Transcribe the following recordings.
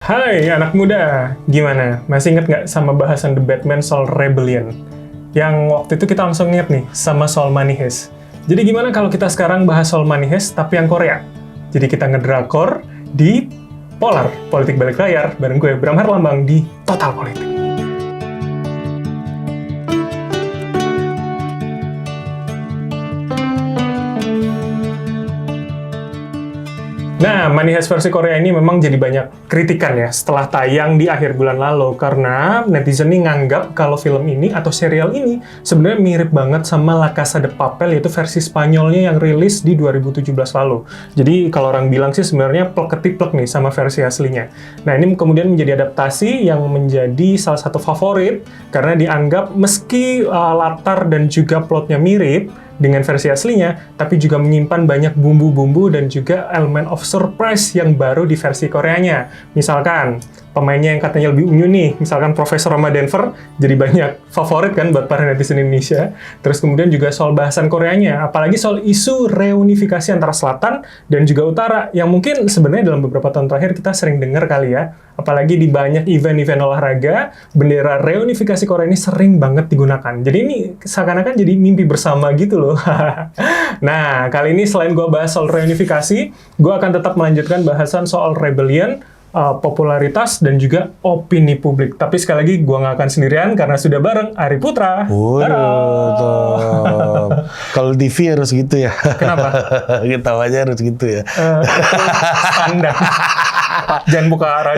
Hai anak muda, gimana? Masih inget nggak sama bahasan The Batman soal Rebellion? Yang waktu itu kita langsung inget nih sama soal Money Heist. Jadi gimana kalau kita sekarang bahas soal Money Heist tapi yang Korea? Jadi kita ngedrakor di Polar, Politik Balik Layar, bareng gue Bram Herlambang di Total Politik. Nah, Money Heist versi Korea ini memang jadi banyak kritikan ya setelah tayang di akhir bulan lalu karena netizen ini nganggap kalau film ini atau serial ini sebenarnya mirip banget sama La Casa de Papel, yaitu versi Spanyolnya yang rilis di 2017 lalu. Jadi kalau orang bilang sih sebenarnya plek-ketiplek nih sama versi aslinya. Nah, ini kemudian menjadi adaptasi yang menjadi salah satu favorit karena dianggap meski latar dan juga plotnya mirip dengan versi aslinya, tapi juga menyimpan banyak bumbu-bumbu dan juga elemen of surprise yang baru di versi Koreanya. Misalkan, pemainnya yang katanya lebih unyu nih, misalkan Profesor Rama Denver, jadi banyak favorit kan buat para netizen Indonesia. Terus kemudian juga soal bahasan Koreanya, apalagi soal isu reunifikasi antara Selatan dan juga Utara, yang mungkin sebenarnya dalam beberapa tahun terakhir kita sering dengar kali ya, apalagi di banyak event-event olahraga, bendera reunifikasi Korea ini sering banget digunakan. Jadi ini seakan-akan jadi mimpi bersama gitu loh. Nah, kali ini selain gue bahas soal reunifikasi, gue akan tetap melanjutkan bahasan soal rebellion, popularitas, dan juga opini publik. Tapi sekali lagi, gue nggak akan sendirian karena sudah bareng Ari Putra. Kalau TV harus gitu ya. Kenapa? Kita aja harus gitu ya. Standar. Jangan buka arah.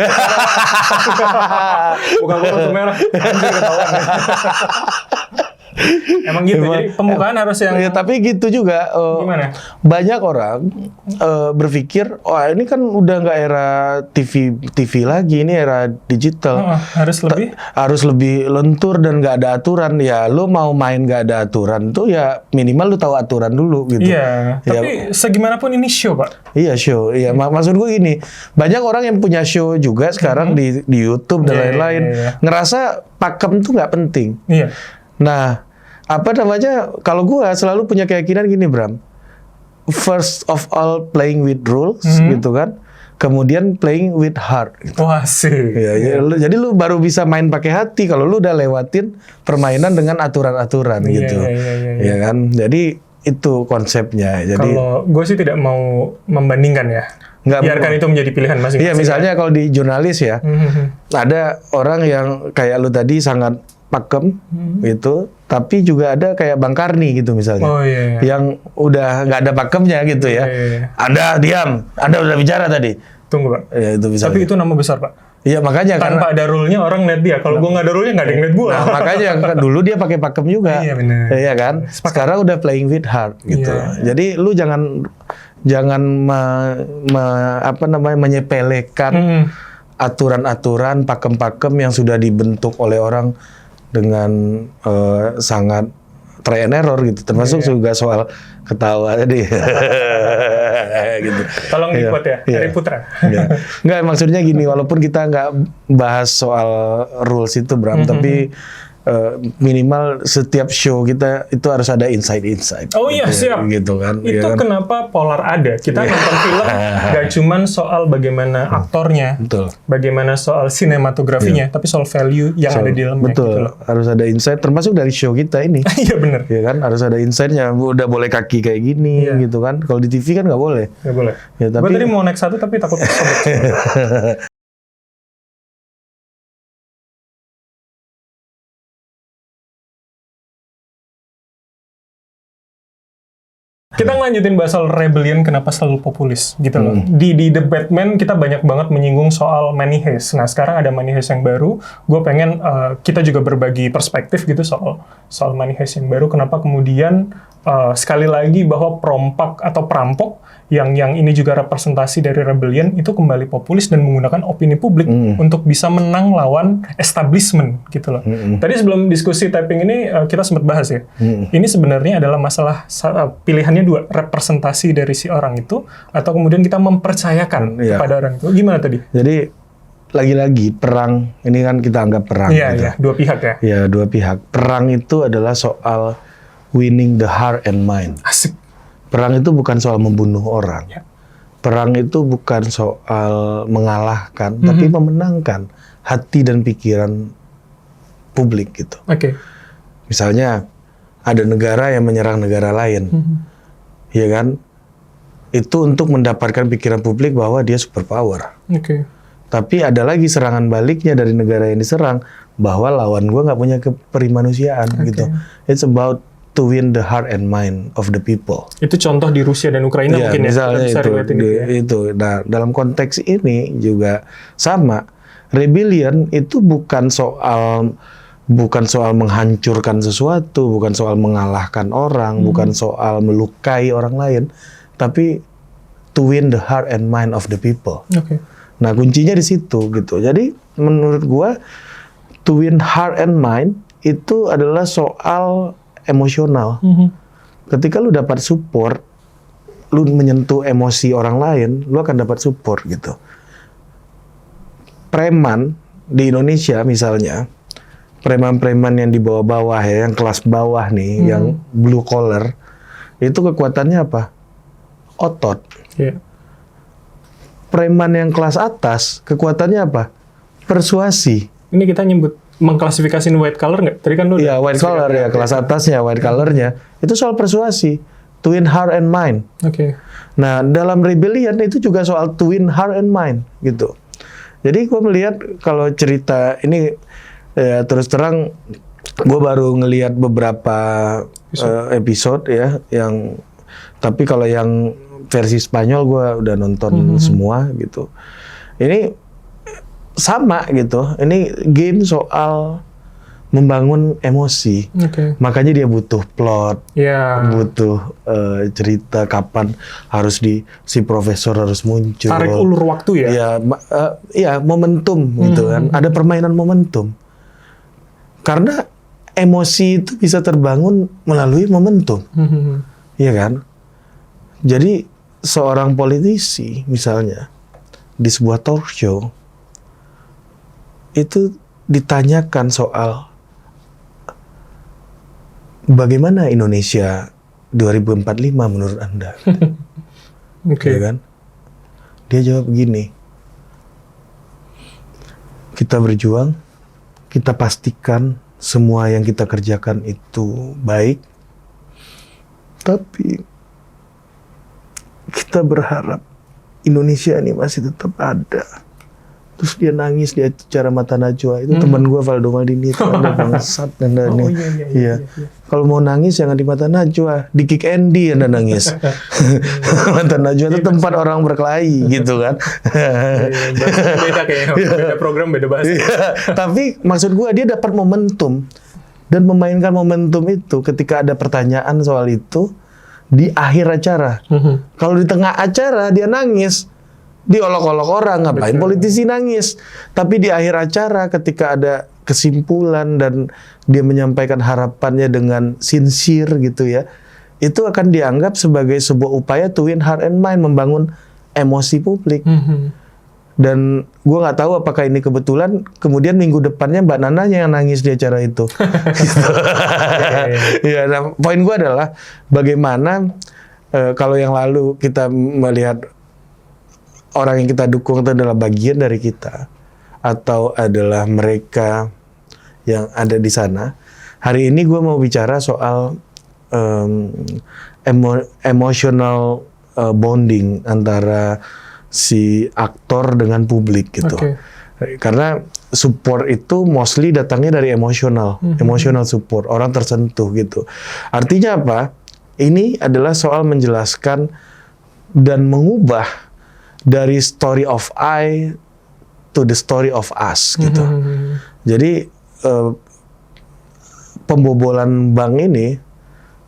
Buka kartu merah. Anjir ketahuan. Emang gitu, jadi pembukaan harus yang... Ya, tapi gitu juga, gimana? Banyak orang berpikir, wah ini kan udah nggak era TV lagi, ini era digital. Harus lebih lentur dan nggak ada aturan. Ya, lu mau main nggak ada aturan tuh ya minimal lu tahu aturan dulu gitu. Iya, tapi segimanapun ini show, Pak. Iya, show. Iya, maksud gue gini, banyak orang yang punya show juga sekarang di YouTube dan lain-lain. Ngerasa pakem tuh nggak penting. Iya. Nah, apa namanya, kalau gue selalu punya keyakinan gini, Bram. First of all, playing with rules, gitu kan. Kemudian playing with heart. Gitu. Wah, sih. Ya, jadi lu baru bisa main pakai hati kalau lu udah lewatin permainan dengan aturan-aturan gitu. Ya kan? Jadi itu konsepnya. Jadi kalau gue sih tidak mau membandingkan ya. Biarkan itu menjadi pilihan masing-masing. Iya, misalnya kalau di jurnalis ya, ada orang yang kayak lu tadi sangat pakem gitu, tapi juga ada kayak Bang Karni gitu misalnya, yang udah nggak ada pakemnya gitu ya. Anda diam, Anda udah bicara tadi. Tunggu, Pak. Ya, itu misalnya. Tapi itu nama besar, Pak. Iya, makanya tanpa ada rule-nya orang lihat dia. Kalau gua nggak ada rule-nya nggak ada yang lihat gua. Nah, makanya dulu dia pakai pakem juga. Iya, benar. Iya kan? Sekarang udah playing with heart gitu. Jadi lu jangan menyepelekan aturan-aturan, pakem-pakem yang sudah dibentuk oleh orang dengan sangat try and error gitu, termasuk juga soal ketawa tadi. Gitu. Tolong di-quote ya, dari Putra. Nggak, maksudnya gini, walaupun kita nggak bahas soal rules itu, Bram, tapi minimal setiap show kita itu harus ada insight. Oh iya, siap. Gitu kan. Itu ya kan? Kenapa Polar ada? Kita nonton film gak cuman soal bagaimana aktornya, bagaimana soal sinematografinya, tapi soal value yang ada di dalamnya. Betul. Gitu loh. Harus ada insight, termasuk dari show kita ini. Iya benar. Ya kan, harus ada insight-nya. Udah boleh kaki kayak gini, gitu kan. Kalau di TV kan nggak boleh. Nggak boleh. Ya, tapi... Gue tadi mau naik satu tapi takut sobek. Kita ngelanjutin bahas soal rebellion, kenapa selalu populis gitu loh. Di The Batman kita banyak banget menyinggung soal Money Heist. Nah, sekarang ada Money Heist yang baru. Gue pengen kita juga berbagi perspektif gitu soal Money Heist yang baru. Kenapa kemudian sekali lagi bahwa perompak atau perampok yang ini juga representasi dari rebellion itu kembali populis dan menggunakan opini publik untuk bisa menang lawan establishment gitu loh. Tadi sebelum diskusi typing ini kita sempat bahas ya. Ini sebenarnya adalah masalah pilihannya dua, representasi dari si orang itu atau kemudian kita mempercayakan kepada orang itu. Gimana tadi? Jadi lagi-lagi perang ini kan kita anggap perang. Iya, dua pihak ya. Iya, dua pihak. Perang itu adalah soal winning the heart and mind. Asik. Perang itu bukan soal membunuh orang. perang itu bukan soal mengalahkan, tapi memenangkan hati dan pikiran publik gitu. Oke. Misalnya ada negara yang menyerang negara lain, ya kan? Itu untuk mendapatkan pikiran publik bahwa dia superpower. Oke. Tapi ada lagi serangan baliknya dari negara yang diserang, bahwa lawan gue nggak punya keperimanusiaan gitu. It's about to win the heart and mind of the people. Itu contoh di Rusia dan Ukraina Ya, mungkin misalnya ya. itu. Nah, dalam konteks ini juga sama. Rebellion itu bukan soal menghancurkan sesuatu, bukan soal mengalahkan orang, bukan soal melukai orang lain, tapi to win the heart and mind of the people. Oke. Nah, kuncinya di situ gitu. Jadi menurut gua to win heart and mind itu adalah soal emosional. Ketika lu dapat support, lu menyentuh emosi orang lain, lu akan dapat support gitu. Preman di Indonesia misalnya, preman-preman yang di bawah-bawah ya, yang kelas bawah nih, yang blue collar, itu kekuatannya apa? Otot. Yeah. Preman yang kelas atas, kekuatannya apa? Persuasi. Ini kita mengklasifikasiin white collar nggak? Tadi kan lu Iya, white collar ya, kelas atasnya, white collarnya. Itu soal persuasi, to win heart and mind. Oke. Nah, dalam rebellion itu juga soal to win heart and mind, gitu. Jadi gue melihat kalau cerita ini, ya, terus terang, gue baru ngelihat beberapa episode ya, tapi kalau yang versi Spanyol gue udah nonton semua gitu. Ini sama gitu. Ini game soal membangun emosi. Makanya dia butuh plot, butuh cerita kapan harus si profesor harus muncul. Tarik ulur waktu ya? Iya, momentum gitu kan. Ada permainan momentum. Karena emosi itu bisa terbangun melalui momentum. Iya kan? Jadi seorang politisi misalnya di sebuah talk show itu ditanyakan soal bagaimana Indonesia 2045 menurut Anda? Ya kan? Dia jawab begini, kita berjuang, kita pastikan semua yang kita kerjakan itu baik, tapi kita berharap Indonesia ini masih tetap ada. Terus dia nangis di acara Mata Najwa. Itu teman gue Valdo Maldini itu ada bangsat dan iya. Kalau mau nangis jangan di Mata Najwa, di Kick Andy Anda nangis. Mata Najwa itu tempat orang berkelahi gitu kan. Beda kayaknya, beda program, beda bahasa. Tapi maksud gue dia dapat momentum dan memainkan momentum itu ketika ada pertanyaan soal itu di akhir acara. Kalau di tengah acara dia nangis, diolok-olok orang, ngapain politisi nangis. Tapi di akhir acara ketika ada kesimpulan dan dia menyampaikan harapannya dengan sincere gitu ya, itu akan dianggap sebagai sebuah upaya to win heart and mind, membangun emosi publik. Dan gue nggak tahu apakah ini kebetulan kemudian minggu depannya Mbak Nananya yang nangis di acara itu. Ya, nah, poin gue adalah bagaimana kalau yang lalu kita melihat orang yang kita dukung itu adalah bagian dari kita atau adalah mereka yang ada di sana. Hari ini gue mau bicara soal emotional bonding antara si aktor dengan publik gitu. Karena support itu mostly datangnya dari emosional support, orang tersentuh gitu. Artinya apa? Ini adalah soal menjelaskan dan mengubah dari story of I to the story of us gitu. Jadi pembobolan bank ini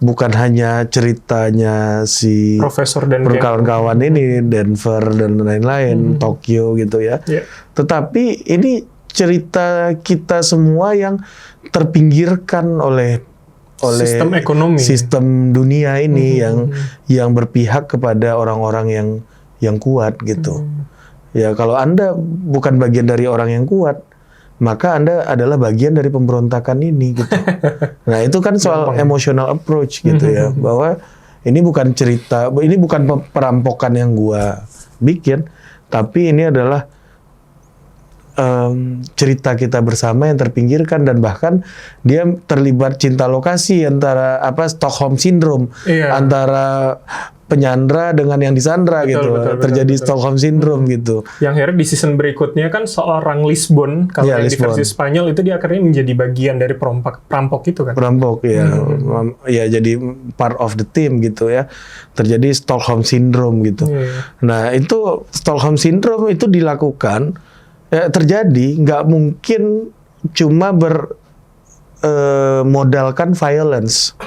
bukan hanya ceritanya si profesor dan kawan-kawan ini, Denver dan lain-lain, Tokyo gitu ya. Tetapi ini cerita kita semua yang terpinggirkan oleh sistem ekonomi, sistem dunia ini yang berpihak kepada orang-orang yang kuat gitu. Ya kalau Anda bukan bagian dari orang yang kuat, maka Anda adalah bagian dari pemberontakan ini gitu. Nah itu kan soal emotional approach gitu ya, bahwa ini bukan cerita, ini bukan perampokan yang gua bikin, tapi ini adalah cerita kita bersama yang terpinggirkan, dan bahkan dia terlibat cinta lokasi antara Stockholm Syndrome, antara penyandra dengan yang disandra gitu. Terjadi Stockholm Syndrome gitu. Yang akhirnya di season berikutnya kan seorang Lisbon, kalau yang di versi Spanyol itu dia akhirnya menjadi bagian dari perampok itu kan. Perampok ya. Ya jadi part of the team gitu ya. Terjadi Stockholm Syndrome gitu. Nah, itu Stockholm Syndrome itu dilakukan terjadi, nggak mungkin cuma modalkan violence,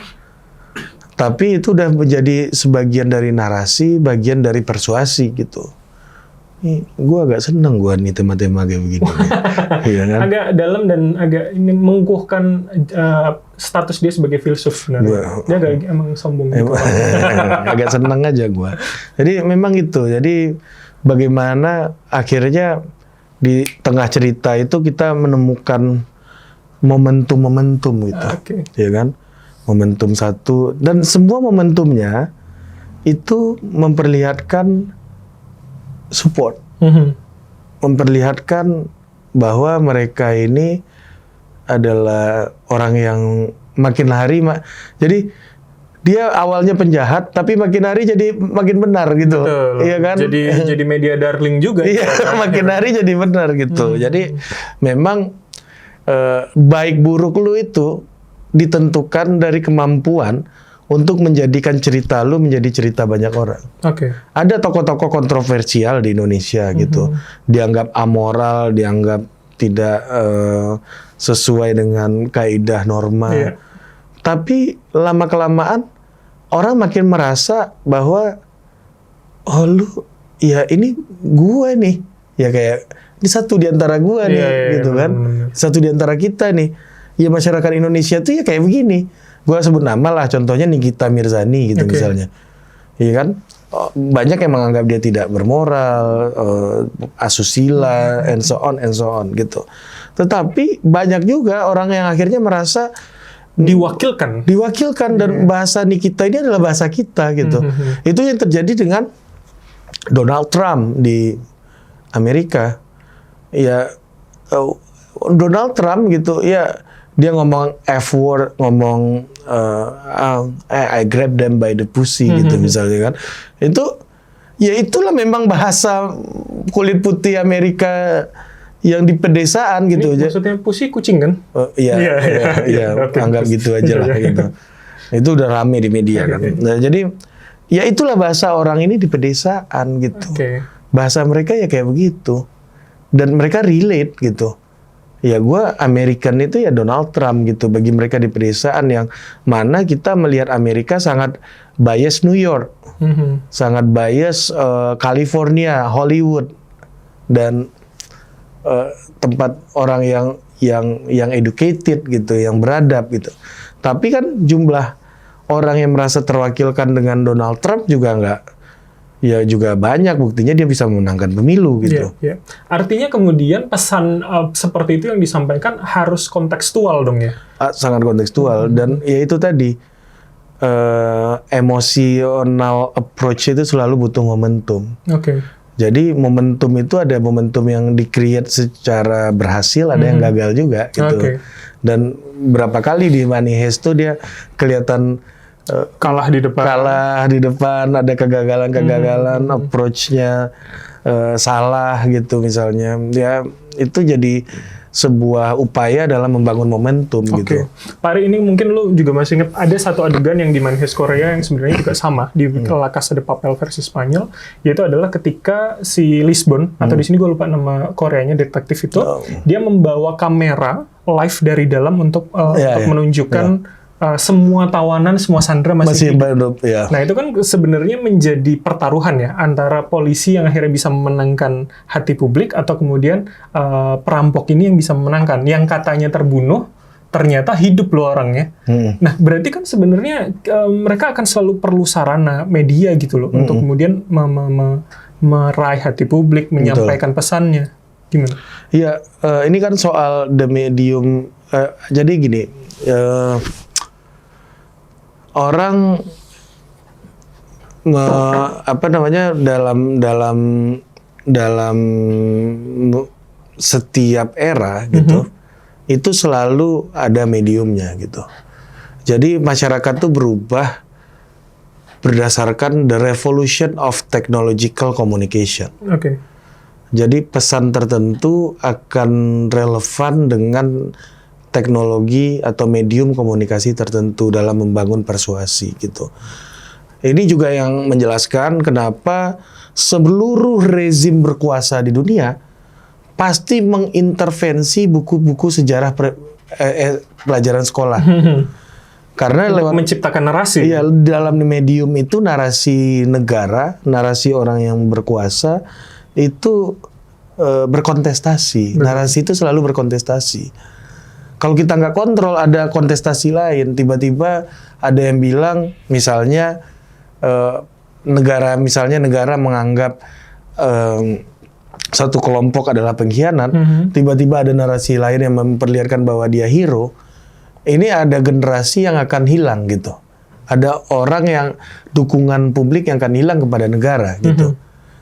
tapi itu udah menjadi sebagian dari narasi, bagian dari persuasi gitu. Gue agak seneng nih tema-tema kayak begini. Iya kan? Agak dalam dan agak ini mengukuhkan status dia sebagai filsuf sebenarnya. Dia agak emang sombong gitu. Agak seneng aja gue. Jadi memang itu. Jadi bagaimana akhirnya di tengah cerita itu kita menemukan momentum-momentum gitu, ya kan? Momentum satu, dan semua momentumnya itu memperlihatkan support, memperlihatkan bahwa mereka ini adalah orang yang makin hari, jadi dia awalnya penjahat, tapi makin hari jadi makin benar gitu. Betul. Iya kan? Jadi media darling juga. Iya, makin hari jadi benar gitu. Jadi memang baik buruk lu itu ditentukan dari kemampuan untuk menjadikan cerita lu menjadi cerita banyak orang. Ada tokoh-tokoh kontroversial di Indonesia gitu. Dianggap amoral, dianggap tidak sesuai dengan kaidah norma. Tapi lama-kelamaan orang makin merasa bahwa ini gue nih, ya kayak ini satu di antara gue nih, gitu kan, satu di antara kita nih, ya masyarakat Indonesia tuh ya kayak begini. Gue sebut nama lah, contohnya Nikita Mirzani gitu misalnya, iya kan, banyak yang menganggap dia tidak bermoral, asusila, and so on gitu. Tetapi banyak juga orang yang akhirnya merasa diwakilkan dan bahasa Nikita ini adalah bahasa kita gitu. Itu yang terjadi dengan Donald Trump di Amerika. Ya, Donald Trump gitu ya, dia ngomong F-word, ngomong I grab them by the pussy gitu misalnya kan. Itu ya itulah memang bahasa kulit putih Amerika yang di pedesaan gitu. Ini maksudnya pussy kucing kan? Iya, anggap gitu aja lah gitu. Itu udah rame di media kan. Nah, jadi ya itulah bahasa orang ini di pedesaan gitu. Bahasa mereka ya kayak begitu. Dan mereka relate gitu. Ya gue American itu ya Donald Trump gitu. Bagi mereka di pedesaan yang mana kita melihat Amerika sangat bias New York. Sangat bias California, Hollywood. Dan tempat orang yang educated gitu, yang beradab gitu. Tapi kan jumlah orang yang merasa terwakilkan dengan Donald Trump juga juga banyak, buktinya dia bisa memenangkan pemilu gitu. Artinya kemudian pesan seperti itu yang disampaikan harus kontekstual dong ya? Sangat kontekstual, dan ya itu tadi emosional approach itu selalu butuh momentum. Jadi momentum itu ada momentum yang di-create secara berhasil, ada yang gagal juga gitu. Dan berapa kali di Money Heist tuh dia kelihatan kalah di depan, ada kegagalan-kegagalan, approach-nya salah gitu misalnya. Ya itu jadi sebuah upaya dalam membangun momentum gitu. Pak Ari, ini mungkin lu juga masih ingat ada satu adegan yang di Money Heist Korea yang sebenarnya juga sama di La Casa de Papel versi Spanyol, yaitu adalah ketika si Lisbon atau di sini gue lupa nama Koreanya, detektif itu dia membawa kamera live dari dalam untuk menunjukkan semua tawanan, semua sandera masih hidup. Nah itu kan sebenarnya menjadi pertaruhan ya antara polisi yang akhirnya bisa memenangkan hati publik atau kemudian perampok ini yang bisa memenangkan. Yang katanya terbunuh ternyata hidup loh orangnya. Nah berarti kan sebenarnya mereka akan selalu perlu sarana media gitu loh untuk kemudian meraih hati publik, menyampaikan pesannya. Gimana? Iya, ini kan soal the medium. Jadi gini. Orang apa namanya dalam setiap era gitu, itu selalu ada mediumnya gitu. Jadi masyarakat tuh berubah berdasarkan the revolution of technological communication. Oke. Jadi pesan tertentu akan relevan dengan teknologi atau medium komunikasi tertentu dalam membangun persuasi gitu. Ini juga yang menjelaskan kenapa seluruh rezim berkuasa di dunia pasti mengintervensi buku-buku sejarah pelajaran sekolah. Karena lewat menciptakan narasi. Iya, dalam medium itu narasi negara, narasi orang yang berkuasa itu berkontestasi. Narasi itu selalu berkontestasi. Kalau kita nggak kontrol, ada kontestasi lain. Tiba-tiba ada yang bilang, misalnya negara menganggap satu kelompok adalah pengkhianat. Tiba-tiba ada narasi lain yang memperlihatkan bahwa dia hero. Ini ada generasi yang akan hilang gitu. Ada orang yang dukungan publik yang akan hilang kepada negara gitu.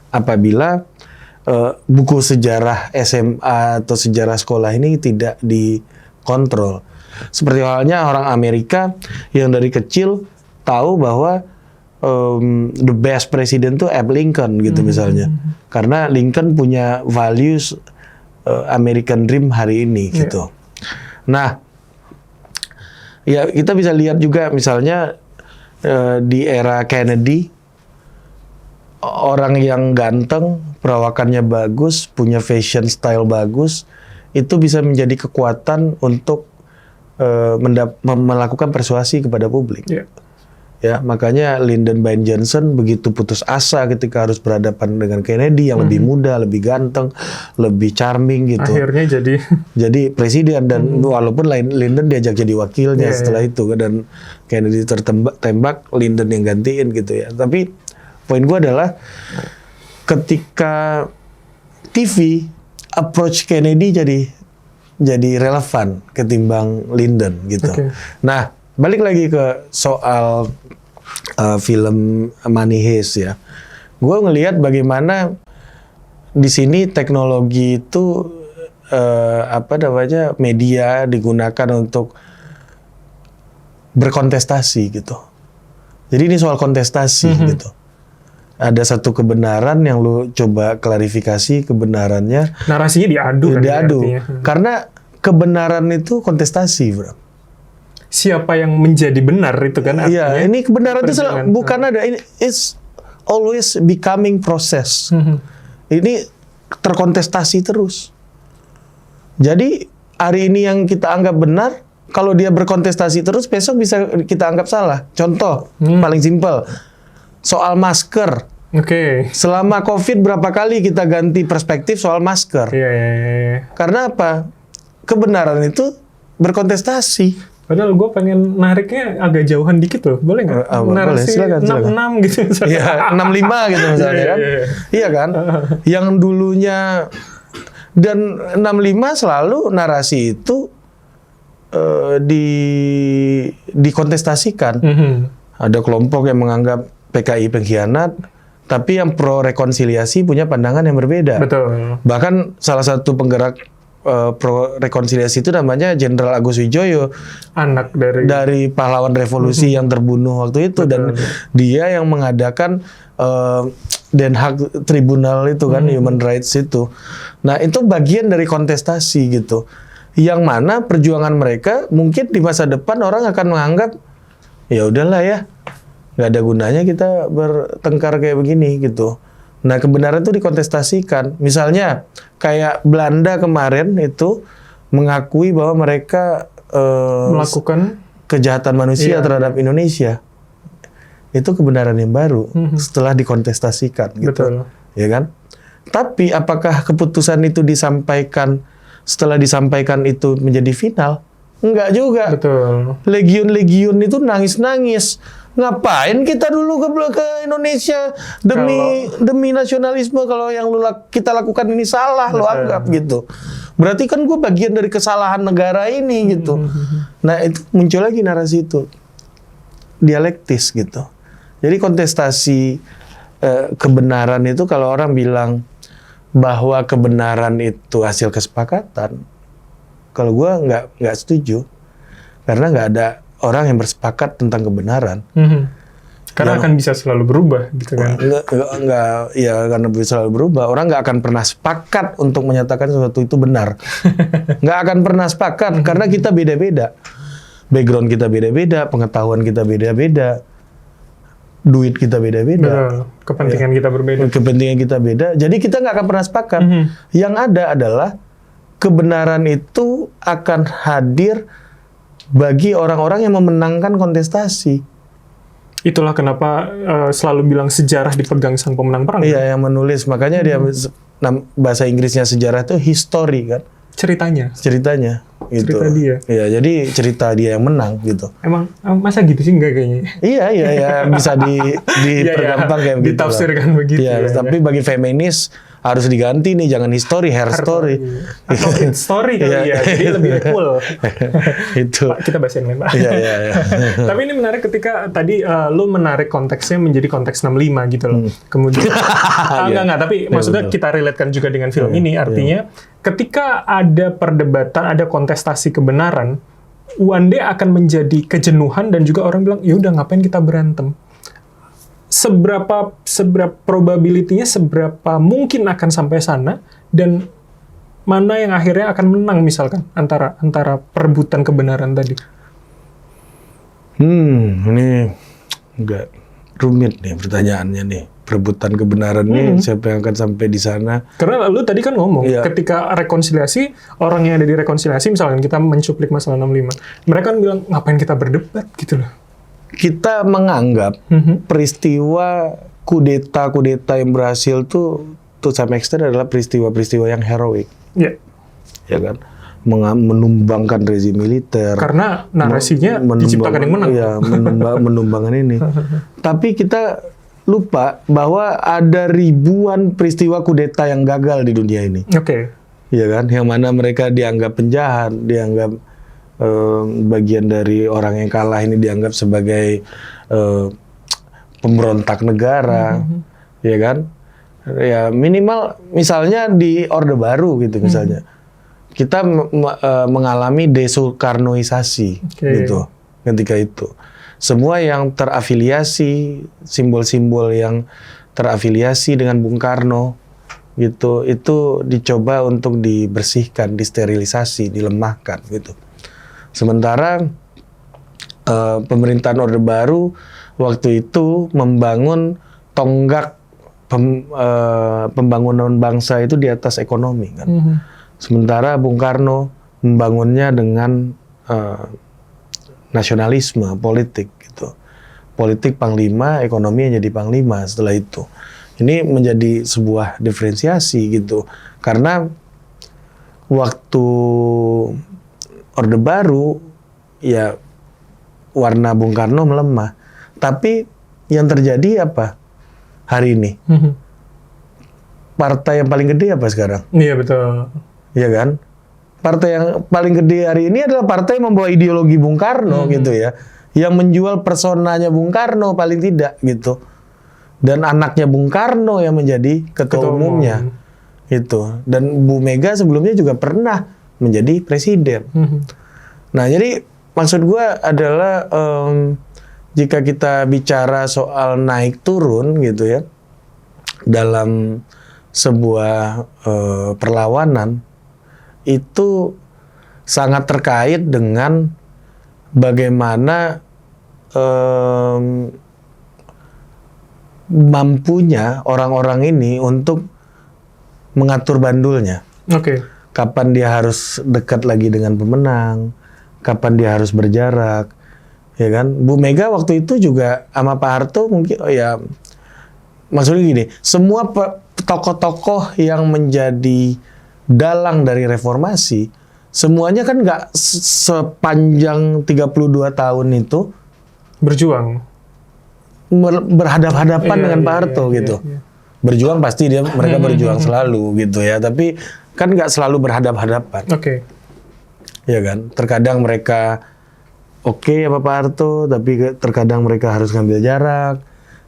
Apabila buku sejarah SMA atau sejarah sekolah ini tidak dikontrol. Seperti halnya orang Amerika yang dari kecil tahu bahwa the best president itu Abe Lincoln gitu misalnya. Karena Lincoln punya values American Dream hari ini gitu. Nah, ya kita bisa lihat juga misalnya di era Kennedy, orang yang ganteng, perawakannya bagus, punya fashion style bagus, itu bisa menjadi kekuatan untuk melakukan persuasi kepada publik. Ya, makanya Lyndon B. Johnson begitu putus asa ketika harus berhadapan dengan Kennedy yang lebih muda, lebih ganteng, lebih charming gitu. Akhirnya jadi presiden, dan walaupun Lyndon diajak jadi wakilnya setelah itu, dan Kennedy tertembak, Lyndon yang gantiin gitu ya. Tapi poin gue adalah ketika TV approach Kennedy jadi relevan ketimbang Lyndon gitu. Nah, balik lagi ke soal film Money Heist ya. Gue ngelihat bagaimana di sini teknologi itu media digunakan untuk berkontestasi gitu. Jadi ini soal kontestasi gitu. Ada satu kebenaran yang lu coba klarifikasi kebenarannya. Narasinya diadu. Diadu. Karena kebenaran itu kontestasi, bro. Siapa yang menjadi benar itu kan? Iya, ini kebenaran itu bukan ada. It's always becoming process. Ini terkontestasi terus. Jadi hari ini yang kita anggap benar, kalau dia berkontestasi terus, besok bisa kita anggap salah. Contoh paling simpel, soal masker. Selama COVID berapa kali kita ganti perspektif soal masker? Karena apa? Kebenaran itu berkontestasi. Padahal gue pengen nariknya agak jauhan dikit loh, boleh nggak? Boleh, silakan. 66 gitu misalnya. Iya, 65 gitu misalnya kan. Iya kan? Yang dulunya, dan 65 selalu narasi itu dikontestasikan. Ada kelompok yang menganggap PKI pengkhianat, tapi yang pro rekonsiliasi punya pandangan yang berbeda. Betul. Bahkan salah satu penggerak pro rekonsiliasi itu namanya Jenderal Agus Wijoyo, anak dari pahlawan revolusi yang terbunuh waktu itu. Dan dia yang mengadakan Den Haag Tribunal itu kan, human rights itu. Nah, itu bagian dari kontestasi gitu, yang mana perjuangan mereka mungkin di masa depan orang akan menganggap ya udahlah ya, nggak ada gunanya kita bertengkar kayak begini gitu. Nah, kebenaran itu dikontestasikan. Misalnya kayak Belanda kemarin itu mengakui bahwa mereka melakukan kejahatan manusia terhadap Indonesia. Itu kebenaran yang baru setelah dikontestasikan gitu. Betul. Ya kan? Tapi apakah keputusan itu setelah disampaikan itu menjadi final? Enggak juga. Betul. Legiun-legiun itu nangis-nangis. Ngapain kita dulu ke Indonesia demi nasionalisme, kalau yang kita lakukan ini salah, lo anggap gitu. Berarti kan gue bagian dari kesalahan negara ini gitu. Nah, itu muncul lagi narasi itu, dialektis gitu. Jadi kontestasi kebenaran itu kalau orang bilang bahwa kebenaran itu hasil kesepakatan, kalau gue nggak setuju, karena nggak ada orang yang bersepakat tentang kebenaran. Karena akan bisa selalu berubah, gitu kan? Enggak, ya karena bisa selalu berubah. Orang nggak akan pernah sepakat untuk menyatakan sesuatu itu benar. Nggak akan pernah sepakat, karena kita beda-beda. Background kita beda-beda, pengetahuan kita beda-beda, duit kita beda-beda. Betul. Kepentingan kita berbeda. Kepentingan kita beda, jadi kita nggak akan pernah sepakat. Yang ada adalah kebenaran itu akan hadir bagi orang-orang yang memenangkan kontestasi. Itulah kenapa selalu bilang sejarah dipegang sang pemenang perang. Iya, yang menulis. Makanya dia bahasa Inggrisnya sejarah itu history kan. Ceritanya. Gitu. Cerita dia. Iya, jadi cerita dia yang menang gitu. Emang masa gitu sih? Enggak kayaknya. Iya, bisa dipergampang kayak begitu. Ditafsirkan begitu. Iya, tapi bagi feminis harus diganti nih, jangan history, hair story. Atau story kali ya, jadi lebih cool. Itu. Pak, kita bahas yang lain, Pak. Iya. Tapi ini menarik ketika tadi lu menarik konteksnya menjadi konteks 65 gitu loh. Kemudian enggak, tapi maksudnya kita relatekan juga dengan film ini, artinya ketika ada perdebatan, ada kontestasi kebenaran, one day akan menjadi kejenuhan dan juga orang bilang, ya udah ngapain kita berantem? Seberapa probability-nya, seberapa mungkin akan sampai sana, dan mana yang akhirnya akan menang misalkan antara perebutan kebenaran tadi? Ini enggak rumit nih pertanyaannya nih. Perebutan kebenaran nih, siapa yang akan sampai di sana? Karena lu tadi kan ngomong, ketika rekonsiliasi, orang yang ada di rekonsiliasi, misalkan kita mencuplik masalah 65, mereka kan bilang, ngapain kita berdebat gitu loh. Kita menganggap peristiwa kudeta yang berhasil tuh to some extent adalah peristiwa-peristiwa yang heroik. Iya. Ya kan? Menumbangkan rezim militer. Karena narasinya diciptakan yang menang. Iya, menumbangkan ini. Tapi kita lupa bahwa ada ribuan peristiwa kudeta yang gagal di dunia ini. Oke. Iya kan? Yang mana mereka dianggap penjahat, dianggap bagian dari orang yang kalah ini dianggap sebagai pemberontak negara, ya kan? Ya minimal misalnya di Orde Baru gitu misalnya, kita mengalami desoekarnoisasi gitu ketika itu. Semua yang terafiliasi, simbol-simbol yang terafiliasi dengan Bung Karno gitu, itu dicoba untuk dibersihkan, disterilisasi, dilemahkan gitu. Sementara pemerintahan Orde Baru waktu itu membangun tonggak pembangunan bangsa itu di atas ekonomi kan. Sementara Bung Karno membangunnya dengan nasionalisme politik gitu. Politik panglima, ekonomi yang jadi panglima setelah itu. Ini menjadi sebuah diferensiasi gitu. Karena waktu Orde Baru, ya warna Bung Karno melemah. Tapi yang terjadi apa hari ini? Partai yang paling gede apa sekarang? Iya betul. Iya kan? Partai yang paling gede hari ini adalah partai yang membawa ideologi Bung Karno gitu ya. Yang menjual personanya Bung Karno paling tidak gitu. Dan anaknya Bung Karno yang menjadi ketua umumnya. Gitu. Dan Bu Mega sebelumnya juga pernah menjadi presiden. Nah, jadi maksud gue adalah jika kita bicara soal naik turun gitu ya dalam sebuah perlawanan, itu sangat terkait dengan bagaimana mampunya orang-orang ini untuk mengatur bandulnya. Oke. Kapan dia harus dekat lagi dengan pemenang, kapan dia harus berjarak, ya kan? Bu Mega waktu itu juga sama Pak Harto mungkin, maksudnya gini, semua tokoh-tokoh yang menjadi dalang dari reformasi, semuanya kan nggak sepanjang 32 tahun itu berjuang, berhadap-hadapan dengan Pak Harto gitu. Berjuang pasti mereka berjuang selalu gitu ya, tapi kan nggak selalu berhadap-hadapan. Oke. Ya kan, terkadang mereka oke sama Pak Harto, tapi terkadang mereka harus ngambil jarak.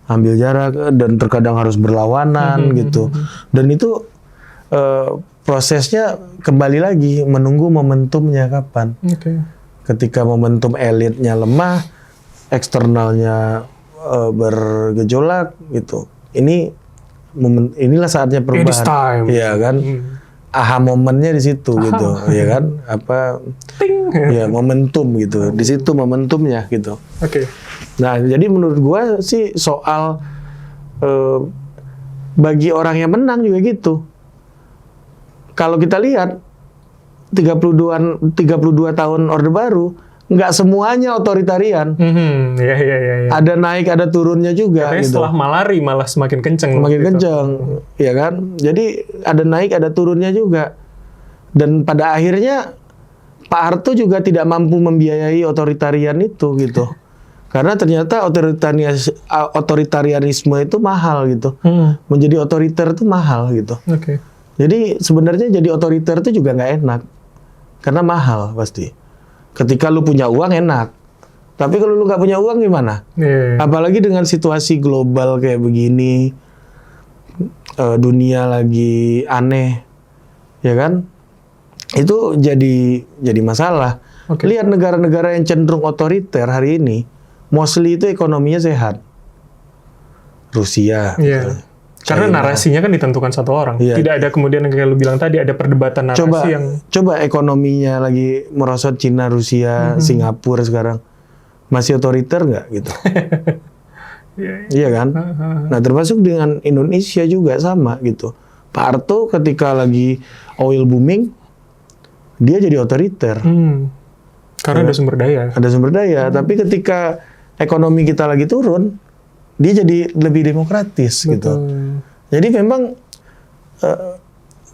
ambil jarak dan terkadang harus berlawanan gitu. Dan itu prosesnya kembali lagi menunggu momentumnya kapan. Ketika momentum elitnya lemah, eksternalnya bergejolak gitu. Inilah saatnya perubahan. Iya kan? Aha momennya di situ gitu, ya kan? Ting. Ya momentum gitu. Di situ momentumnya gitu. Nah, jadi menurut gua sih soal bagi orang yang menang juga gitu. Kalau kita lihat 32 tahun Orde Baru, nggak semuanya otoritarian. Ada naik, ada turunnya juga. Katanya gitu. Setelah Malari malah semakin kenceng. Semakin kenceng, ya kan? Jadi ada naik, ada turunnya juga. Dan pada akhirnya Pak Harto juga tidak mampu membiayai otoritarian itu gitu. Karena ternyata otoritarianisme itu mahal gitu. Menjadi otoriter itu mahal gitu. Jadi sebenarnya jadi otoriter itu juga nggak enak. Karena mahal pasti. Ketika lu punya uang enak. Tapi kalau lu nggak punya uang gimana? Apalagi dengan situasi global kayak begini. Dunia lagi aneh. Ya kan? Itu jadi masalah. Lihat negara-negara yang cenderung otoriter hari ini. Mostly itu ekonominya sehat. Rusia. Karena narasinya kan ditentukan satu orang. Tidak ada kemudian yang kayak lu bilang tadi, ada perdebatan narasi Coba ekonominya lagi merosot, Cina, Rusia, Singapura sekarang. Masih otoriter nggak gitu? Iya kan? Nah, termasuk dengan Indonesia juga sama gitu. Pak Harto ketika lagi oil booming, dia jadi otoriter. Karena ada sumber daya. Ada sumber daya, tapi ketika ekonomi kita lagi turun, dia jadi lebih demokratis gitu. Jadi memang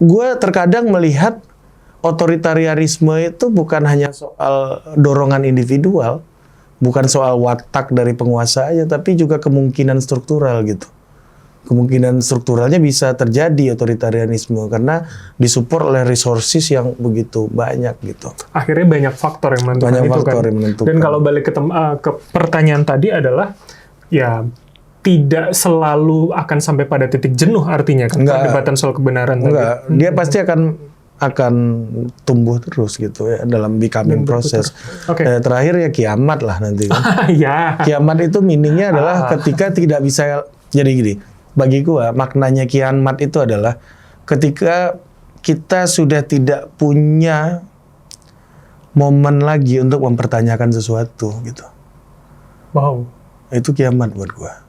gue terkadang melihat otoritarianisme itu bukan hanya soal dorongan individual, bukan soal watak dari penguasa aja, tapi juga kemungkinan struktural gitu. Kemungkinan strukturalnya bisa terjadi otoritarianisme karena disupport oleh resources yang begitu banyak gitu. Akhirnya banyak faktor yang menentukan. Dan kalau balik ke pertanyaan tadi adalah ya tidak selalu akan sampai pada titik jenuh artinya kan perdebatan soal kebenaran tadi. Dia pasti akan tumbuh terus gitu ya dalam becoming proses. Terakhir ya kiamat lah nanti kan. Kiamat itu meaningnya adalah ketika tidak bisa jadi gini. Bagi gua maknanya kiamat itu adalah ketika kita sudah tidak punya momen lagi untuk mempertanyakan sesuatu gitu. Wow. Itu kiamat buat gua.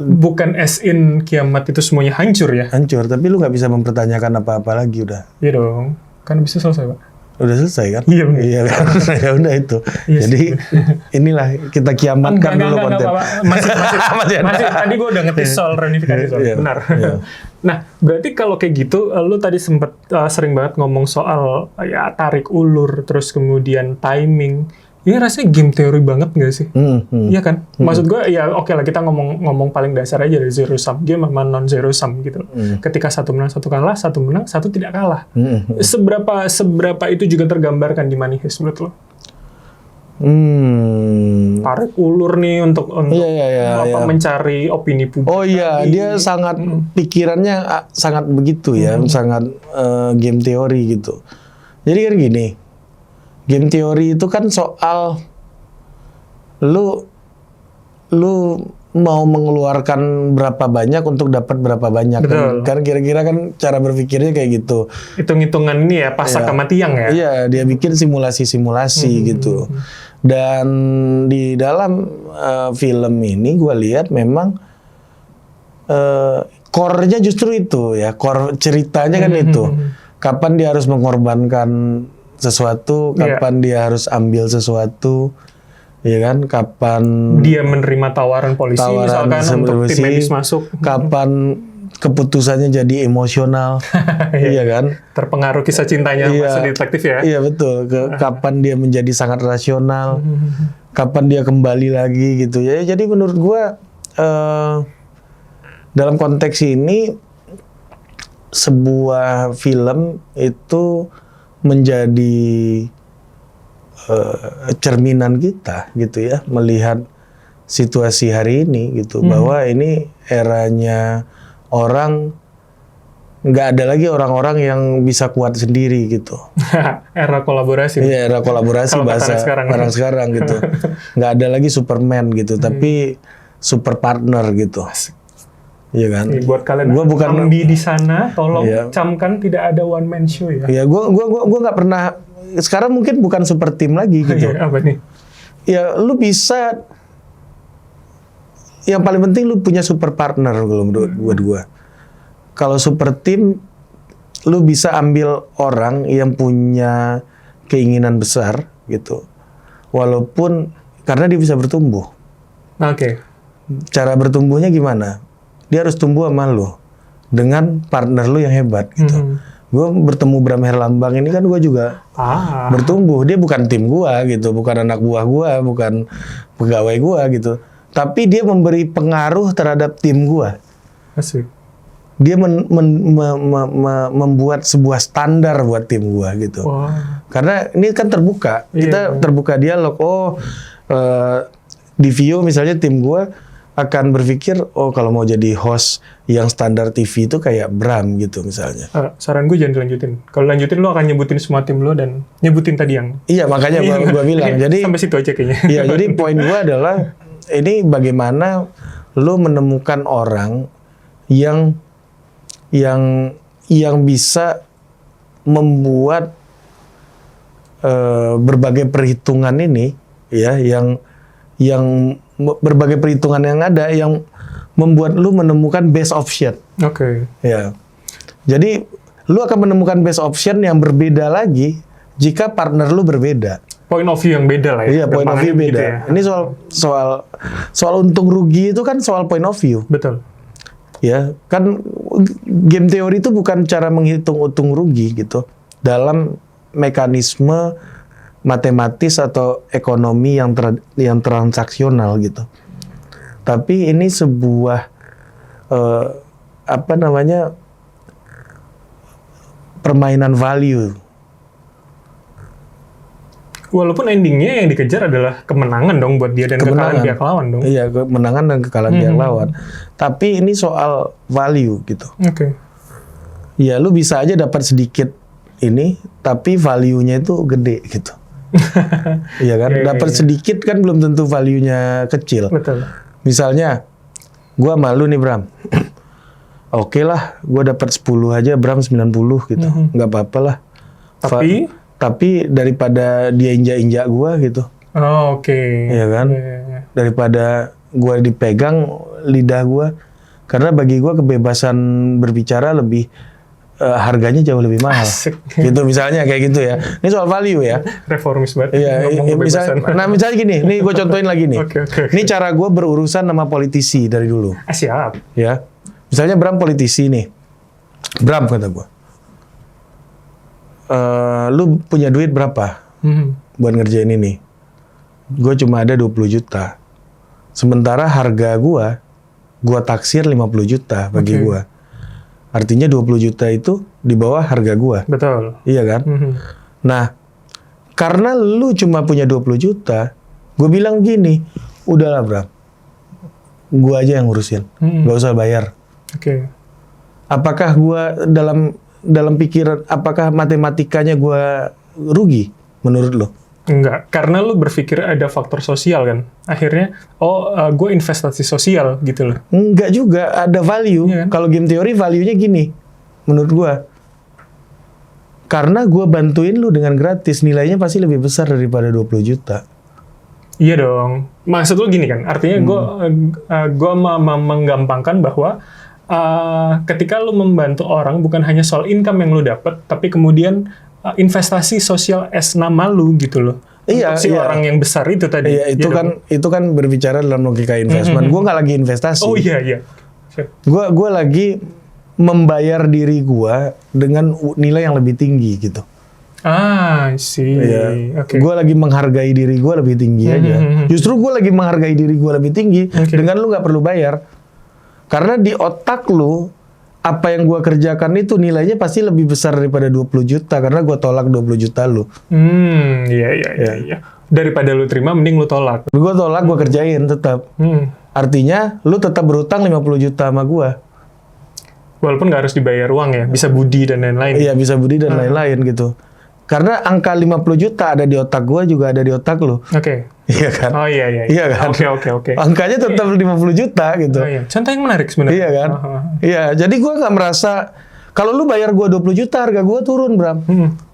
Bukan as in kiamat itu semuanya hancur ya? Hancur, tapi lu nggak bisa mempertanyakan apa-apa lagi udah. Iya dong, kan bisa selesai Pak. Udah selesai kan? Iya kan? Ya udah itu. Jadi inilah kita kiamatkan dulu konten. Masih. Tadi gue udah ngetis soal reunifikasi benar. Nah, berarti kalau kayak gitu, lu tadi sempat sering banget ngomong soal ya tarik ulur, terus kemudian timing. Ini rasanya game teori banget nggak sih? Iya kan? Maksud gue ya oke lah kita ngomong paling dasar aja dari zero sum game sama non zero sum gitu. Ketika satu menang satu kalah, satu menang satu tidak kalah. Seberapa itu juga tergambarkan di Money Heist menurut lo? Tarik ulur nih untuk mencari opini publik. Oh iya, dia sangat pikirannya sangat begitu ya, sangat game teori gitu. Jadi kan gini. Game teori itu kan soal lu mau mengeluarkan berapa banyak untuk dapat berapa banyak. Kan kira-kira kan cara berpikirnya kayak gitu. Hitung-hitungan ini ya, pasak sama tiang ya? Iya, dia bikin simulasi-simulasi gitu. Dan di dalam film ini gue lihat memang core-nya justru itu ya, core ceritanya kan itu. Kapan dia harus mengorbankan sesuatu, kapan dia harus ambil sesuatu, ya kan? Kapan dia menerima tawaran polisi misalkan untuk tim medis masuk, kapan keputusannya jadi emosional, iya kan? Terpengaruh kisah cintanya sama detektif ya? Iya betul. Kapan dia menjadi sangat rasional, kapan dia kembali lagi gitu ya. Jadi menurut gua dalam konteks ini sebuah film itu menjadi cerminan kita gitu ya, melihat situasi hari ini gitu, bahwa ini eranya orang nggak ada lagi orang-orang yang bisa kuat sendiri gitu. Era kolaborasi. Iya, era kolaborasi bahasa orang sekarang gitu. Nggak ada lagi Superman gitu, tapi super partner gitu. Iya kan? Buat kalian gua bukan di sana, tolong camkan tidak ada one man show ya. Iya, gua nggak pernah. Sekarang mungkin bukan super team lagi gitu. Apa nih? Ya, lu bisa. Yang paling penting lu punya super partner kalau buat gua. Kalau super team, lu bisa ambil orang yang punya keinginan besar gitu. Walaupun karena dia bisa bertumbuh. Oke. Cara bertumbuhnya gimana? Dia harus tumbuh sama lu dengan partner lu yang hebat gitu. Gue bertemu Bram Herlambang ini kan gue juga bertumbuh. Dia bukan tim gue gitu, bukan anak buah gue, bukan pegawai gue gitu. Tapi dia memberi pengaruh terhadap tim gue. Asik. Dia membuat sebuah standar buat tim gua gitu. Wow. Karena ini kan terbuka, kita terbuka dialog. Di Vio misalnya tim gua akan berpikir, kalau mau jadi host yang standar TV itu kayak Bram gitu misalnya. Saran gue jangan dilanjutin. Kalau lanjutin lo akan nyebutin semua tim lo dan nyebutin tadi yang. Iya, makanya gua bilang. Jadi sampai situ aja kayaknya. Iya, jadi poin gua adalah ini bagaimana lo menemukan orang yang bisa membuat berbagai perhitungan ini, ya, yang berbagai perhitungan yang ada yang membuat lu menemukan best option. Oke. Ya, jadi lu akan menemukan best option yang berbeda lagi jika partner lu berbeda. Point of view yang beda lah ya. Iya, point of view beda. Gitu ya. Ini soal untung rugi itu kan soal point of view. Betul. Ya, kan game teori itu bukan cara menghitung untung rugi gitu dalam mekanisme matematis atau ekonomi yang transaksional gitu. Tapi ini sebuah permainan value. Walaupun endingnya yang dikejar adalah kemenangan dong buat dia dan kekalahan pihak lawan dong. Iya, kemenangan dan kekalahan pihak lawan. Tapi ini soal value gitu. Oke. Ya, lu bisa aja dapat sedikit ini, tapi value-nya itu gede gitu. Iya kan? Dapat sedikit kan belum tentu value-nya kecil. Betul. Misalnya, gua malu nih Bram. Oke lah, gua dapat 10 aja, Bram 90 gitu. Nggak apa-apa lah. Tapi daripada dia injak-injak gua gitu. Oh, oke. Iya kan? Daripada gua dipegang lidah gua. Karena bagi gua kebebasan berbicara lebih harganya jauh lebih mahal. Asik. Gitu misalnya kayak gitu ya. Ini soal value ya. Reformis banget. Iya, misalnya gini, nih gua contohin lagi nih. Okay. Ini cara gua berurusan sama politisi dari dulu. Siap. Ya. Misalnya Bram politisi nih. Bram kata gua. Lu punya duit berapa buat ngerjain ini? Gue cuma ada 20 juta. Sementara harga gua taksir 50 juta bagi gua. Artinya 20 juta itu di bawah harga gua. Betul. Iya kan? Nah, karena lu cuma punya 20 juta, gue bilang gini, udahlah Bram, gua aja yang ngurusin, gak usah bayar. Oke. Apakah gua dalam pikiran, apakah matematikanya gue rugi menurut lo? Enggak, karena lo berpikir ada faktor sosial kan. Akhirnya, gue investasi sosial gitu loh. Enggak juga, ada value. Iya kan? Kalau game teori value-nya gini, menurut gue. Karena gue bantuin lo dengan gratis, nilainya pasti lebih besar daripada 20 juta. Iya dong. Maksud lo gini kan, artinya gue menggampangkan bahwa ketika lu membantu orang bukan hanya soal income yang lu dapat, tapi kemudian investasi sosial as nama lu gitu loh. Iya, orang yang besar itu tadi. Iya, itu kan berbicara dalam logika investment. Gue nggak lagi investasi. Oh iya. Gue lagi membayar diri gue dengan nilai yang lebih tinggi gitu. Sih. Iya. Okay. Gue lagi menghargai diri gue lebih tinggi aja. Justru gue lagi menghargai diri gue lebih tinggi dengan lu nggak perlu bayar. Karena di otak lu, apa yang gua kerjakan itu nilainya pasti lebih besar daripada 20 juta. Karena gua tolak 20 juta lu. Iya. Daripada lu terima, mending lu tolak. Gue tolak, gue kerjain tetap. Artinya, lu tetap berutang 50 juta sama gue. Walaupun nggak harus dibayar uang ya, bisa budi dan lain-lain. Iya, bisa budi dan lain-lain gitu. Karena angka 50 juta ada di otak gue, juga ada di otak lu. Oke. Iya kan? Oh iya. Iya kan? Oke. Angkanya tetap 50 juta gitu. Oh, iya. Contoh yang menarik sebenarnya. Iya kan? Iya, jadi gue nggak merasa, kalau lu bayar gue 20 juta, harga gue turun, Bram.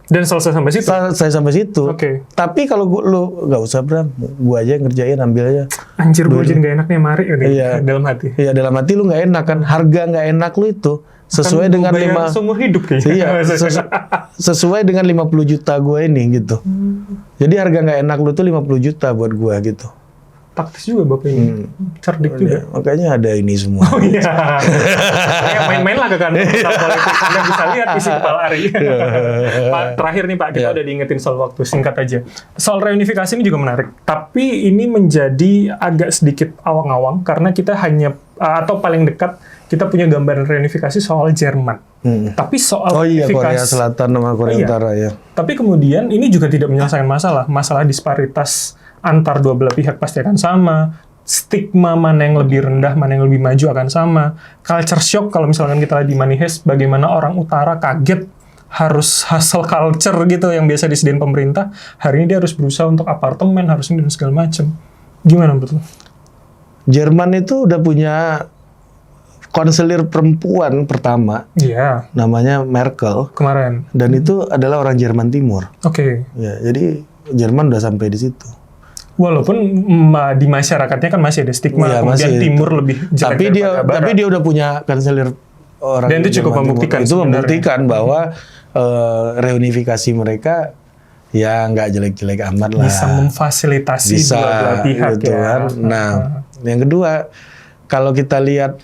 Dan selesai sampai situ? Saya sampai situ. Oke. Tapi kalau lu nggak usah, Bram. Gue aja yang ngerjain, ambil aja. Anjir, gue jadi nggak enaknya mari gitu. Iya. Dalam hati. Iya, dalam hati lu nggak enak kan. Harga nggak enak lu itu sesuai dengan seumur hidup kayaknya. Iya, sesuai dengan 50 juta gue ini gitu. Jadi harga nggak enak lu tuh 50 juta buat gue gitu. Taktis juga Bapak ini. Cerdik juga. Makanya ada ini semua. Oh iya. Ya, main-main lah ke kantor politik. Anda bisa lihat isi kepala Ari. Pak, terakhir nih Pak, kita udah diingetin soal waktu, singkat aja. Soal reunifikasi ini juga menarik. Tapi ini menjadi agak sedikit awang-awang karena kita hanya, atau paling dekat, kita punya gambaran reunifikasi soal Jerman. Tapi soal Korea Selatan sama Korea Utara ya. Tapi kemudian ini juga tidak menyelesaikan masalah disparitas antar dua belah pihak pasti akan sama, stigma mana yang lebih rendah, mana yang lebih maju akan sama, culture shock kalau misalkan kita lihat di Money Heist, bagaimana orang utara kaget harus hustle culture gitu yang biasa disediain pemerintah, hari ini dia harus berusaha untuk apartemen, harus ini dan segala macam. Gimana betul? Jerman itu udah punya konselir perempuan pertama, namanya Merkel. Kemarin. Dan itu adalah orang Jerman Timur. Oke. Ya, jadi Jerman udah sampai di situ. Walaupun di masyarakatnya kan masih ada stigma, kemudian Timur lebih jelek tapi dia udah punya kanselir orang. Dan itu cukup membuktikan. Itu membuktikan bahwa reunifikasi mereka ya nggak jelek-jelek amat lah. Bisa memfasilitasi dua belah pihak gitu kan. Nah, yang kedua, kalau kita lihat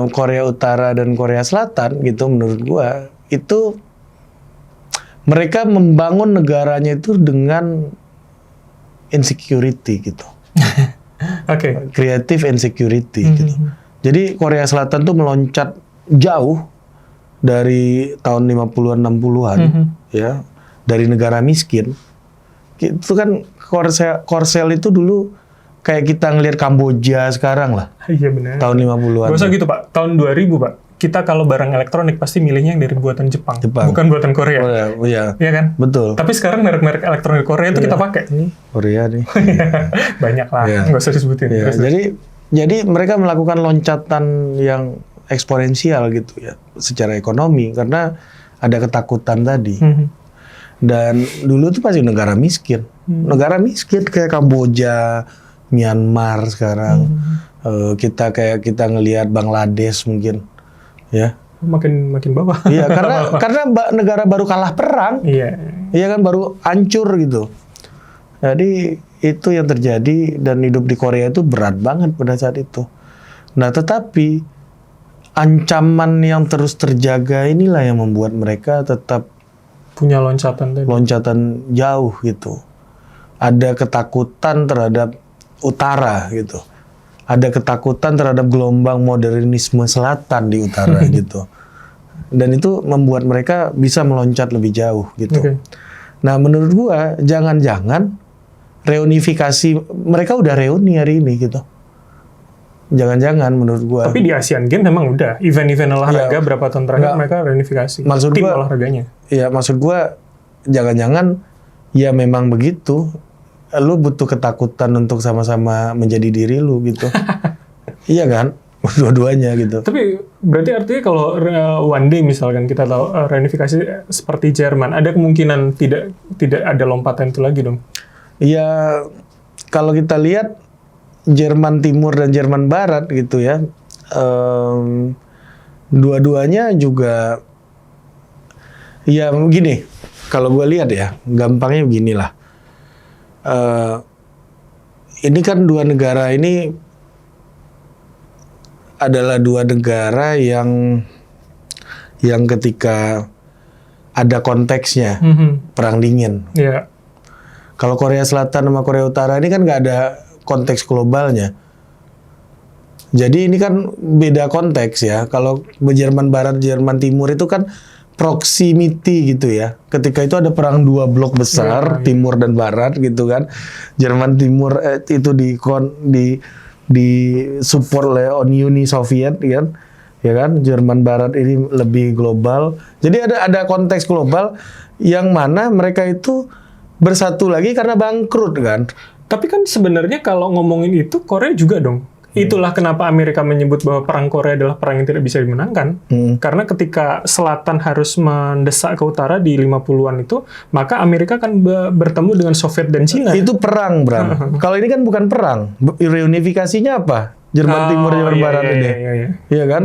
Korea Utara dan Korea Selatan gitu, menurut gua itu mereka membangun negaranya itu dengan insecurity gitu. Oke. Creative insecurity gitu. Jadi Korea Selatan tuh meloncat jauh dari tahun 50-an 60-an ya, dari negara miskin. Itu kan Korsel itu dulu kayak kita ngelihat Kamboja sekarang lah. Iya benar. Tahun 50-an. Gak usah gitu Pak. Tahun 2000 Pak. Kita kalau barang elektronik pasti milihnya yang dari buatan Jepang. Bukan buatan Korea. Iya. Iya kan? Betul. Tapi sekarang merek-merek elektronik Korea itu kita pakai. Korea nih. Banyak lah. Nggak usah disebutin. Ya, jadi mereka melakukan loncatan yang eksponensial gitu ya secara ekonomi karena ada ketakutan tadi. Dan dulu tuh masih negara miskin. Negara miskin kayak Kamboja, Myanmar sekarang. Kita ngelihat Bangladesh mungkin. Ya, makin bawah. Iya, karena negara baru kalah perang. Iya kan, baru hancur gitu. Jadi itu yang terjadi, dan hidup di Korea itu berat banget pada saat itu. Nah, tetapi ancaman yang terus terjaga inilah yang membuat mereka tetap punya loncatan jauh gitu. Ada ketakutan terhadap utara gitu. Ada ketakutan terhadap gelombang modernisme selatan di utara gitu. Dan itu membuat mereka bisa meloncat lebih jauh gitu. Nah, menurut gua jangan-jangan reunifikasi mereka udah reuni hari ini gitu. Jangan-jangan menurut gua. Tapi di Asian Games memang udah event-event olahraga berapa tahun terakhir mereka reunifikasi. Maksud tim gua, olahraganya. Iya, maksud gua jangan-jangan ya memang begitu. Lu butuh ketakutan untuk sama-sama menjadi diri lu gitu. Iya kan? Dua-duanya gitu. Tapi berarti artinya kalau one day misalkan kita tahu reunifikasi seperti Jerman, ada kemungkinan tidak ada lompatan itu lagi dong? Iya, kalau kita lihat Jerman Timur dan Jerman Barat gitu ya, dua-duanya juga ya begini. Kalau gue lihat ya, gampangnya beginilah. Ini kan dua negara ini adalah dua negara yang ketika ada konteksnya perang dingin. Kalau Korea Selatan sama Korea Utara ini kan nggak ada konteks globalnya. Jadi ini kan beda konteks ya. Kalau Jerman Barat, Jerman Timur itu kan proximity gitu ya. Ketika itu ada perang dua blok besar, timur dan barat gitu kan. Jerman Timur itu di support oleh Uni Soviet kan. Ya kan, Jerman Barat ini lebih global. Jadi ada konteks global yang mana mereka itu bersatu lagi karena bangkrut kan. Tapi kan sebenarnya kalau ngomongin itu Korea juga dong. Itulah kenapa Amerika menyebut bahwa perang Korea adalah perang yang tidak bisa dimenangkan. Karena ketika Selatan harus mendesak ke utara di 50-an itu, maka Amerika akan bertemu dengan Soviet dan Cina. Itu perang, Bram. Kalau ini kan bukan perang. Reunifikasinya apa? Jerman Timur, Jerman Barat ini. Iya kan?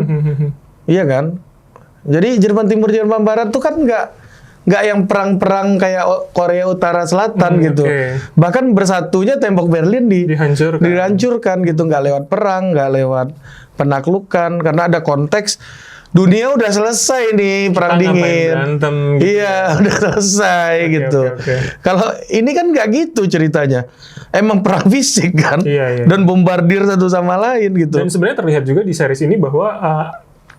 Iya kan? Jadi Jerman Timur, Jerman Barat tuh kan nggak yang perang-perang kayak Korea Utara Selatan gitu. Bahkan bersatunya tembok Berlin dihancurkan gitu, nggak lewat perang, nggak lewat penaklukan, karena ada konteks dunia udah selesai nih perang dingin. Gitu. Iya, udah selesai gitu. Kalau ini kan nggak gitu ceritanya. Emang perang fisik kan, dan bombardir satu sama lain gitu. Dan sebenarnya terlihat juga di series ini bahwa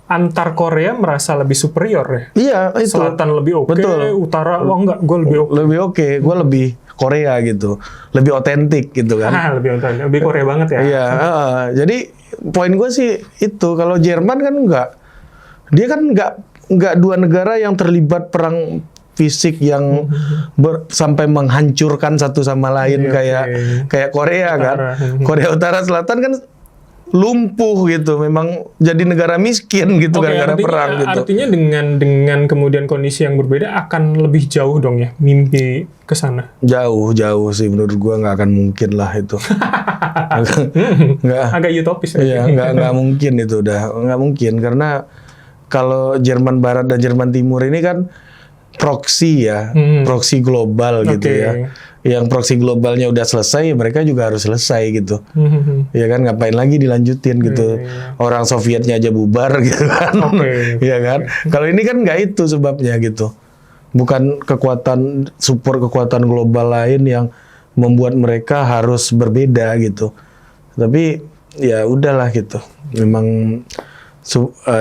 antar Korea merasa lebih superior ya. Iya, itu. Selatan lebih oke, utara enggak, gue lebih oke. Lebih oke, gue lebih Korea gitu. Lebih otentik gitu kan. Lebih otentik, lebih Korea banget ya. Iya, jadi poin gue sih itu, kalau Jerman kan enggak. Dia kan enggak dua negara yang terlibat perang fisik yang sampai menghancurkan satu sama lain kayak Korea kan. Korea Utara Selatan kan lumpuh gitu, memang jadi negara miskin gitu gara-gara perang gitu. Artinya dengan kemudian kondisi yang berbeda akan lebih jauh dong ya mimpi ke sana. Jauh sih menurut gua, nggak akan mungkin lah itu. Agak utopis. Iya, nggak mungkin itu, nggak mungkin, karena kalau Jerman Barat dan Jerman Timur ini kan proksi ya, proksi global gitu ya. Yang proksi globalnya udah selesai, mereka juga harus selesai gitu. Ya kan, ngapain lagi dilanjutin gitu. Orang Sovietnya aja bubar gitu kan. Iya kan. Kalau ini kan nggak itu sebabnya gitu. Bukan support kekuatan global lain yang membuat mereka harus berbeda gitu. Tapi ya udahlah gitu. Memang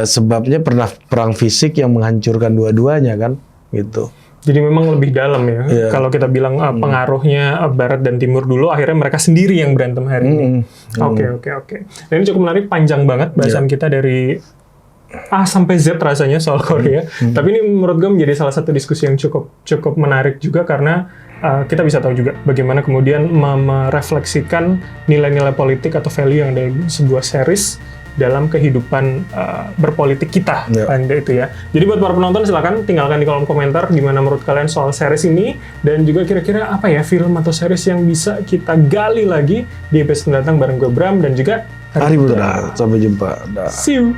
sebabnya pernah perang fisik yang menghancurkan dua-duanya kan gitu. Jadi memang lebih dalam ya. Kalau kita bilang pengaruhnya Barat dan Timur dulu, akhirnya mereka sendiri yang berantem hari ini. Oke. Dan ini cukup menarik, panjang banget bahasan kita dari A sampai Z rasanya soal Korea. Tapi ini menurut gue menjadi salah satu diskusi yang cukup menarik juga, karena kita bisa tahu juga bagaimana kemudian merefleksikan nilai-nilai politik atau value yang ada di sebuah series dalam kehidupan berpolitik kita, itu ya. Jadi buat para penonton silakan tinggalkan di kolom komentar gimana menurut kalian soal series ini, dan juga kira-kira apa ya film atau series yang bisa kita gali lagi di episode mendatang bareng gue Bram dan juga Hari Putra. Sampai jumpa. See you.